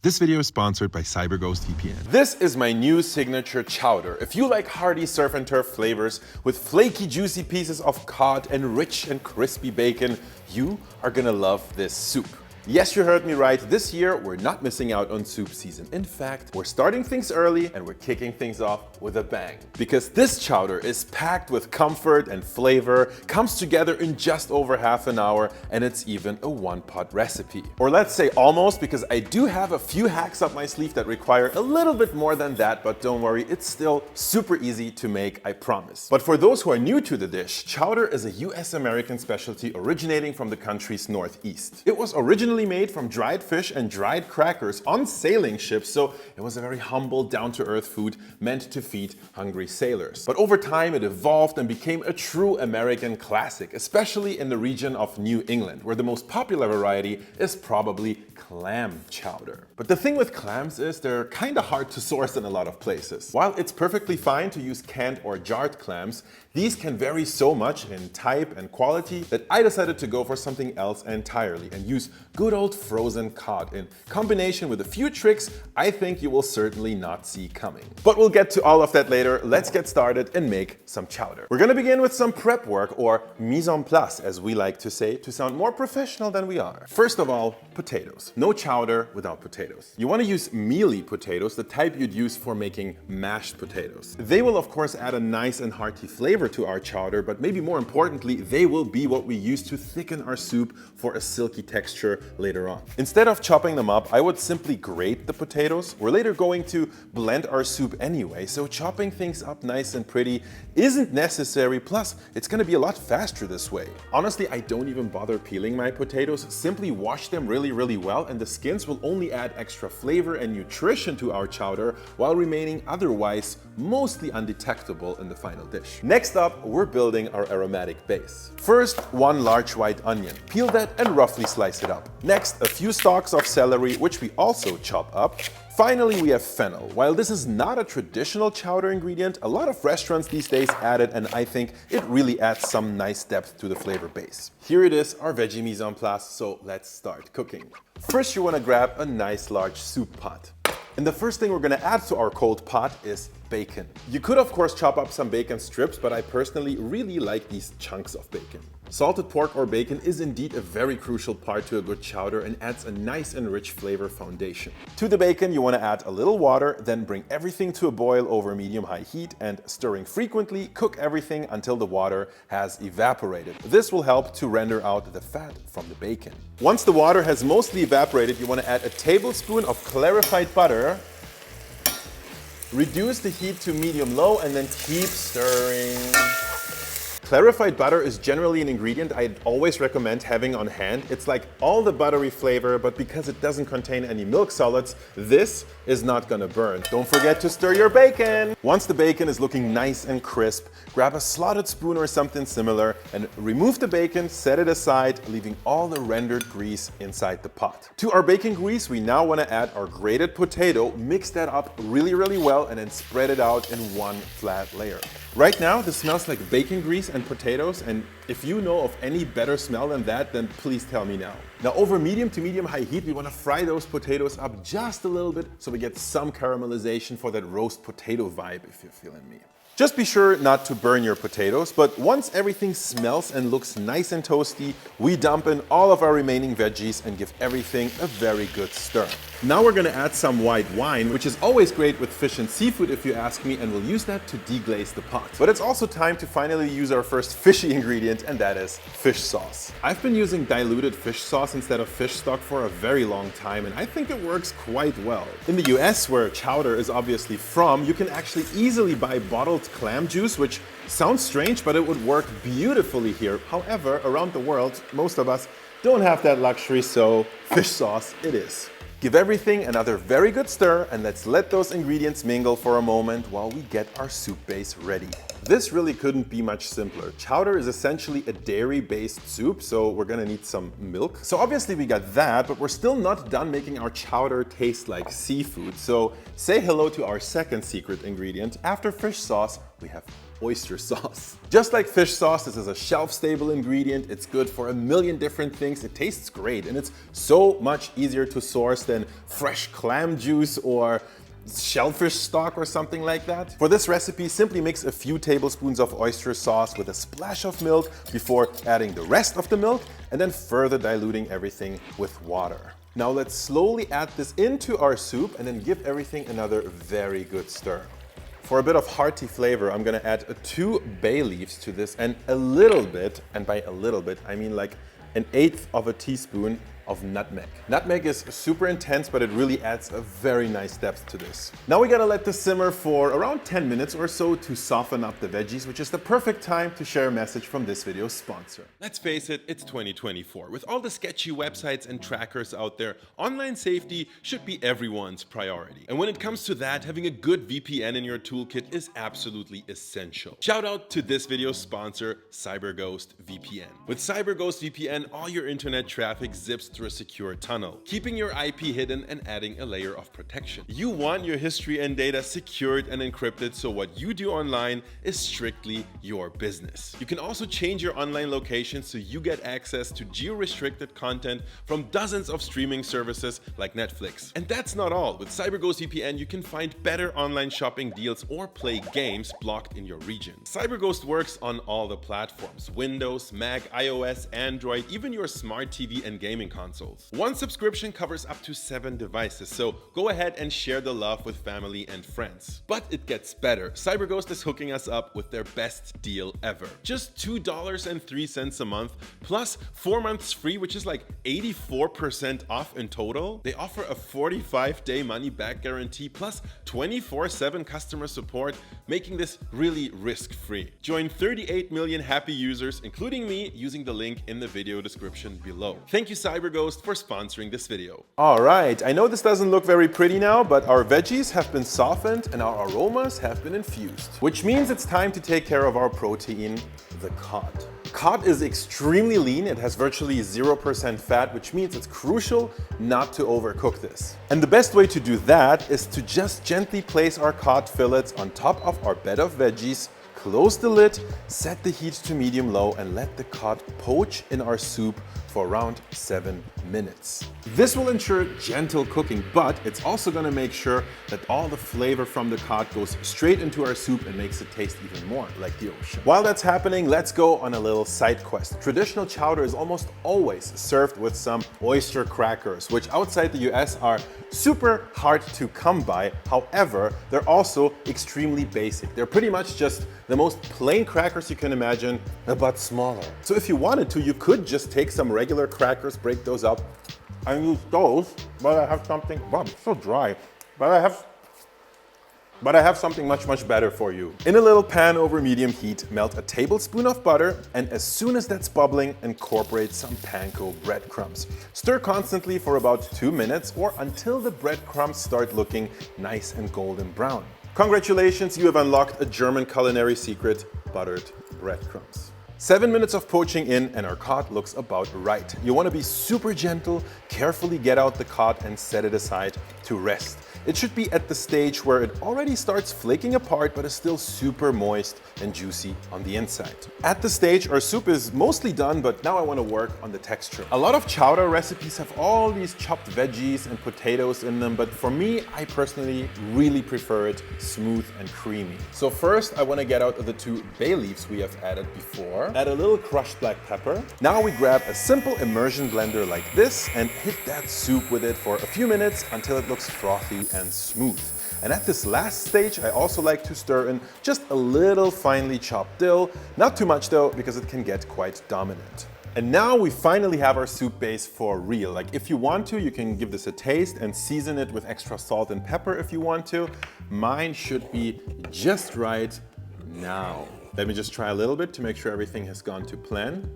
This video is sponsored by CyberGhost VPN. This is my new signature chowder. If you like hearty surf and turf flavors with flaky juicy pieces of cod and rich and crispy bacon, you are gonna love this soup. Yes, you heard me right. This year, we're not missing out on soup season. In fact, we're starting things early and we're kicking things off with a bang. Because this chowder is packed with comfort and flavor, comes together in just over half an hour, and it's even a one-pot recipe. Or let's say almost, because I do have a few hacks up my sleeve that require a little bit more than that, but don't worry, it's still super easy to make, I promise. But for those who are new to the dish, chowder is a US-American specialty originating from the country's northeast. It was originally made from dried fish and dried crackers on sailing ships, so it was a very humble, down-to-earth food meant to feed hungry sailors. But over time it evolved and became a true American classic, especially in the region of New England, where the most popular variety is probably clam chowder. But the thing with clams is they're kinda hard to source in a lot of places. While it's perfectly fine to use canned or jarred clams, these can vary so much in type and quality that I decided to go for something else entirely and use good old frozen cod in combination with a few tricks I think you will certainly not see coming. But we'll get to all of that later. Let's get started and make some chowder. We're gonna begin with some prep work, or mise en place as we like to say, to sound more professional than we are. First of all, potatoes. No chowder without potatoes. You want to use mealy potatoes, the type you'd use for making mashed potatoes. They will of course add a nice and hearty flavor to our chowder, but maybe more importantly, they will be what we use to thicken our soup for a silky texture later on. Instead of chopping them up, I would simply grate the potatoes. We're later going to blend our soup anyway, so chopping things up nice and pretty isn't necessary, plus it's going to be a lot faster this way. Honestly, I don't even bother peeling my potatoes, simply wash them really well, and the skins will only add extra flavor and nutrition to our chowder while remaining otherwise mostly undetectable in the final dish. Next up, we're building our aromatic base. First, one large white onion. Peel that and roughly slice it up. Next, a few stalks of celery, which we also chop up. Finally, we have fennel. While this is not a traditional chowder ingredient, a lot of restaurants these days add it, and I think it really adds some nice depth to the flavor base. Here it is, our veggie mise en place, so let's start cooking. First, you want to grab a nice large soup pot. And the first thing we're going to add to our cold pot is bacon. You could of course chop up some bacon strips, but I personally really like these chunks of bacon. Salted pork or bacon is indeed a very crucial part to a good chowder and adds a nice and rich flavor foundation. To the bacon, you want to add a little water, then bring everything to a boil over medium-high heat, and stirring frequently, cook everything until the water has evaporated. This will help to render out the fat from the bacon. Once the water has mostly evaporated, you want to add a tablespoon of clarified butter. Reduce the heat to medium-low and then keep stirring. Clarified butter is generally an ingredient I'd always recommend having on hand. It's like all the buttery flavor, but because it doesn't contain any milk solids, this is not gonna burn. Don't forget to stir your bacon. Once the bacon is looking nice and crisp, grab a slotted spoon or something similar and remove the bacon, set it aside, leaving all the rendered grease inside the pot. To our bacon grease, we now wanna add our grated potato, mix that up really well, and then spread it out in one flat layer. Right now, this smells like bacon grease and potatoes, and if you know of any better smell than that, then please tell me now. Now, over medium to medium-high heat, we want to fry those potatoes up just a little bit so we get some caramelization for that roast potato vibe, if you're feeling me. Just be sure not to burn your potatoes, but once everything smells and looks nice and toasty, we dump in all of our remaining veggies and give everything a very good stir. Now we're gonna add some white wine, which is always great with fish and seafood if you ask me, and we'll use that to deglaze the pot. But it's also time to finally use our first fishy ingredient, and that is fish sauce. I've been using diluted fish sauce instead of fish stock for a very long time, and I think it works quite well. In the US, where chowder is obviously from, you can actually easily buy bottled clam juice, which sounds strange, but it would work beautifully here. However, around the world, most of us don't have that luxury, so fish sauce it is. Give everything another very good stir, and let's let those ingredients mingle for a moment while we get our soup base ready. This really couldn't be much simpler. Chowder is essentially a dairy-based soup, so we're gonna need some milk. So obviously we got that, but we're still not done making our chowder taste like seafood. So say hello to our second secret ingredient. After fish sauce, we have oyster sauce. Just like fish sauce, this is a shelf-stable ingredient. It's good for a million different things. It tastes great, and it's so much easier to source than fresh clam juice or shellfish stock or something like that. For this recipe, simply mix a few tablespoons of oyster sauce with a splash of milk before adding the rest of the milk and then further diluting everything with water. Now let's slowly add this into our soup and then give everything another very good stir. For a bit of hearty flavor, I'm gonna add 2 bay leaves to this and a little bit, and by a little bit, I mean like 1/8 of a teaspoon of nutmeg. Nutmeg is super intense, but it really adds a very nice depth to this. Now we gotta let this simmer for around 10 minutes or so to soften up the veggies, which is the perfect time to share a message from this video's sponsor. Let's face it, it's 2024. With all the sketchy websites and trackers out there, online safety should be everyone's priority. And when it comes to that, having a good VPN in your toolkit is absolutely essential. Shout out to this video's sponsor, CyberGhost VPN. With CyberGhost VPN, all your internet traffic zips through a secure tunnel, keeping your IP hidden and adding a layer of protection. You want your history and data secured and encrypted, so what you do online is strictly your business. You can also change your online location so you get access to geo-restricted content from dozens of streaming services like Netflix. And that's not all. With CyberGhost VPN, you can find better online shopping deals or play games blocked in your region. CyberGhost works on all the platforms: Windows, Mac, iOS, Android, even your smart TV and gaming consoles. One subscription covers up to 7 devices, so go ahead and share the love with family and friends. But it gets better. CyberGhost is hooking us up with their best deal ever. Just $2.03 a month, plus 4 months free, which is like 84% off in total. They offer a 45-day money-back guarantee, plus 24/7 customer support, making this really risk-free. Join 38 million happy users, including me, using the link in the video description below. Thank you, CyberGhost, for sponsoring this video. All right, I know this doesn't look very pretty now, but our veggies have been softened and our aromas have been infused, which means it's time to take care of our protein, the cod. Cod is extremely lean. It has virtually 0% fat, which means it's crucial not to overcook this. And the best way to do that is to just gently place our cod fillets on top of our bed of veggies, close the lid, set the heat to medium-low, and let the cod poach in our soup for around 7 minutes. This will ensure gentle cooking, but it's also going to make sure that all the flavor from the cod goes straight into our soup and makes it taste even more like the ocean. While that's happening, let's go on a little side quest. Traditional chowder is almost always served with some oyster crackers, which outside the US are super hard to come by. However, they're also extremely basic. They're pretty much just the most plain crackers you can imagine, but smaller. So if you wanted to, you could just take some regular crackers, break those up, and use those, but I have something, wow, it's so dry, but I have something much better for you. In a little pan over medium heat, melt a tablespoon of butter, and as soon as that's bubbling, incorporate some panko breadcrumbs. Stir constantly for about 2 minutes or until the breadcrumbs start looking nice and golden brown. Congratulations, you have unlocked a German culinary secret, buttered breadcrumbs. 7 minutes of poaching in and our cod looks about right. You want to be super gentle, carefully get out the cod and set it aside to rest. It should be at the stage where it already starts flaking apart but is still super moist and juicy on the inside. At the stage, our soup is mostly done, but now I want to work on the texture. A lot of chowder recipes have all these chopped veggies and potatoes in them, but for me, I personally really prefer it smooth and creamy. So first, I want to get out the 2 bay leaves we have added before. Add a little crushed black pepper. Now we grab a simple immersion blender like this and hit that soup with it for a few minutes until it looks frothy and smooth. And at this last stage, I also like to stir in just a little finely chopped dill. Not too much though, because it can get quite dominant. And now we finally have our soup base for real. Like if you want to, you can give this a taste and season it with extra salt and pepper if you want to. Mine should be just right now. Let me just try a little bit to make sure everything has gone to plan.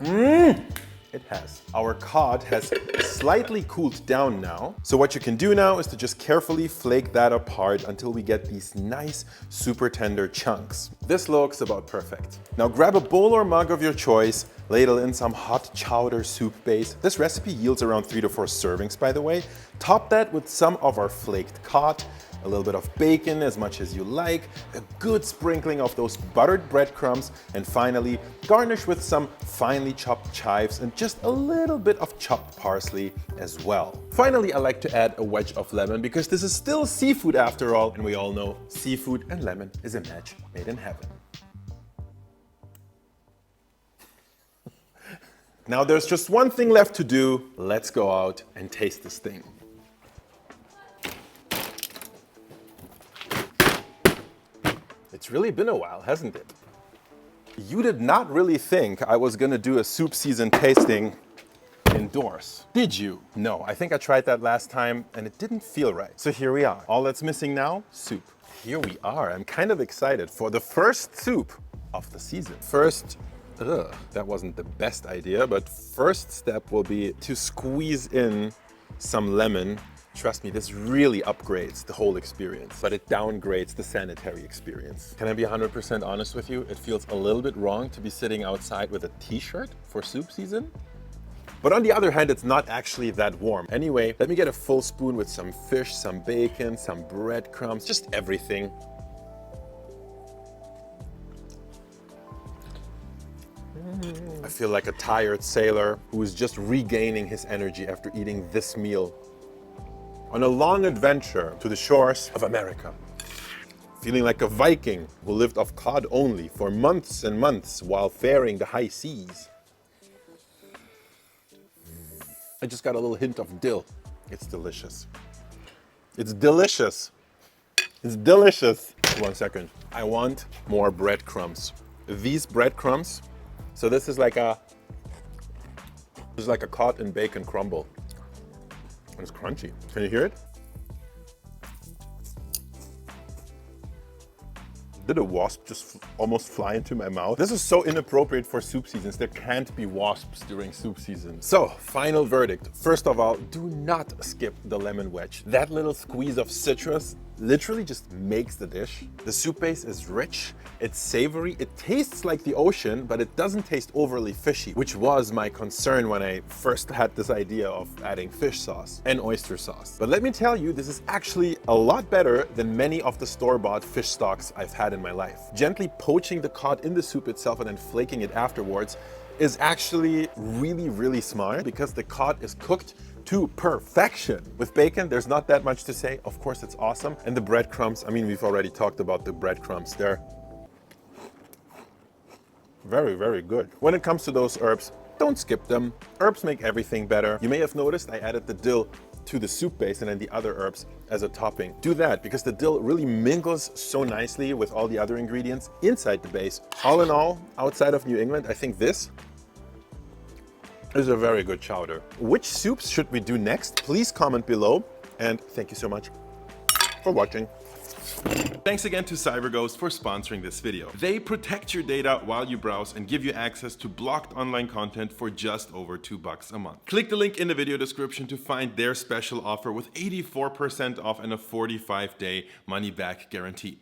It has. Our cod has slightly cooled down now. So what you can do now is to just carefully flake that apart until we get these nice, super tender chunks. This looks about perfect. Now grab a bowl or mug of your choice, ladle in some hot chowder soup base. This recipe yields around 3 to 4 servings, by the way. Top that with some of our flaked cod, a little bit of bacon, as much as you like, a good sprinkling of those buttered breadcrumbs, and finally garnish with some finely chopped chives and just a little bit of chopped parsley as well. Finally, I like to add a wedge of lemon because this is still seafood after all, and we all know seafood and lemon is a match made in heaven. Now there's just one thing left to do. Let's go out and taste this thing. It's really been a while, hasn't it? You did not really think I was gonna do a soup season tasting indoors, did you? No, I think I tried that last time and it didn't feel right. So here we are. All that's missing now, soup. Here we are. I'm kind of excited for the first soup of the season. First, that wasn't the best idea, but first step will be to squeeze in some lemon. Trust me, this really upgrades the whole experience, but it downgrades the sanitary experience. Can I be 100% honest with you? It feels a little bit wrong to be sitting outside with a t-shirt for soup season. But on the other hand, it's not actually that warm. Anyway, let me get a full spoon with some fish, some bacon, some breadcrumbs, just everything. I feel like a tired sailor who is just regaining his energy after eating this meal on a long adventure to the shores of America. Feeling like a Viking who lived off cod only for months and months while faring the high seas. I just got a little hint of dill. It's delicious. It's delicious. It's delicious. 1 second. I want more breadcrumbs. These breadcrumbs, so this is like a cod and bacon crumble. It's crunchy. Can you hear it? Did a wasp just almost fly into my mouth? This is so inappropriate for soup seasons. There can't be wasps during soup season. So, final verdict. First of all, do not skip the lemon wedge. That little squeeze of citrus literally just makes the dish. The soup base is rich, it's savory, it tastes like the ocean, but it doesn't taste overly fishy, which was my concern when I first had this idea of adding fish sauce and oyster sauce. But let me tell you, this is actually a lot better than many of the store-bought fish stocks I've had in my life. Gently poaching the cod in the soup itself and then flaking it afterwards is actually really smart because the cod is cooked to perfection. With bacon, there's not that much to say. Of course, it's awesome. And the breadcrumbs, I mean, we've already talked about the breadcrumbs. They're very good. When it comes to those herbs, don't skip them. Herbs make everything better. You may have noticed I added the dill to the soup base and then the other herbs as a topping. Do that because the dill really mingles so nicely with all the other ingredients inside the base. All in all, outside of New England, I think this is a very good chowder. Which soups should we do next? Please comment below, and thank you so much for watching. Thanks again to CyberGhost for sponsoring this video. They protect your data while you browse and give you access to blocked online content for just over $2 a month. Click the link in the video description to find their special offer with 84% off and a 45-day money-back guarantee.